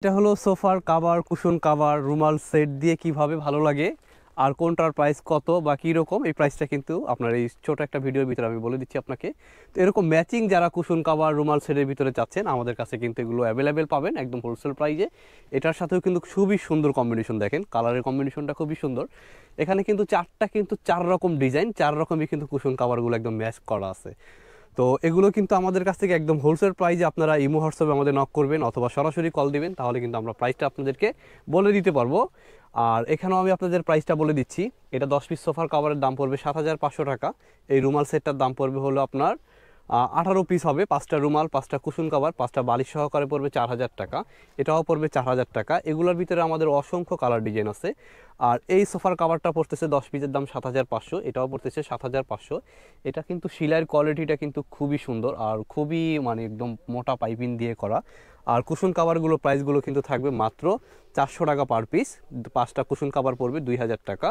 এটা হলো সোফার কাভার, কুশন কাভার, রুমাল সেট দিয়ে কিভাবে ভালো লাগে আর কোনটার প্রাইস কত বা কী রকম, এই প্রাইসটা কিন্তু আপনার এই ছোট একটা ভিডিওর ভিতরে আমি বলে দিচ্ছি আপনাকে। তো এরকম ম্যাচিং যারা কুশন কাভার, রুমাল সেটের ভিতরে চাচ্ছেন, আমাদের কাছে কিন্তু এগুলো অ্যাভেলেবেল পাবেন একদম হোলসেল প্রাইসে। এটার সাথেও কিন্তু খুবই সুন্দর কম্বিনেশন, দেখেন কালারের কম্বিনেশনটা খুবই সুন্দর। এখানে কিন্তু চার রকম ডিজাইন, চার রকমই কিন্তু কুশন কাভারগুলো একদম ম্যাচ করা আছে। তো এগুলো কিন্তু আমাদের কাছ থেকে একদম হোলসেল প্রাইসে, আপনারা ইমো হোয়াটসঅ্যাপে আমাদের নক করবেন অথবা সরাসরি কল দিবেন, তাহলে কিন্তু আমরা প্রাইসটা আপনাদেরকে বলে দিতে পারবো। আর এখানেও আমি আপনাদের প্রাইসটা বলে দিচ্ছি। এটা 10 পিস সোফার কাভারের দাম পড়বে 7,500 টাকা। এই রুমাল সেটটার দাম পড়বে হলো আপনার 18 পিস হবে, 5টা রুমাল, 5টা কুশন কাভার, 5টা বালিশ সহকারে পড়বে 4,000 টাকা। এটাও পড়বে 4,000 টাকা। এগুলোর ভিতরে আমাদের অসংখ্য কালার ডিজাইন আছে। আর এই সোফার কাভারটা পড়তেছে 10 পিসের দাম 7,500, এটাও পড়তেছে 7,500। এটা কিন্তু সেলাইয়ের কোয়ালিটিটা কিন্তু খুবই সুন্দর আর খুবই মানে একদম মোটা পাইপিং দিয়ে করা। আর কুশন কাভারগুলো প্রাইসগুলো কিন্তু থাকবে মাত্র 400 টাকা পার পিস। 5টা কুশন কাভার পড়বে 2,000 টাকা।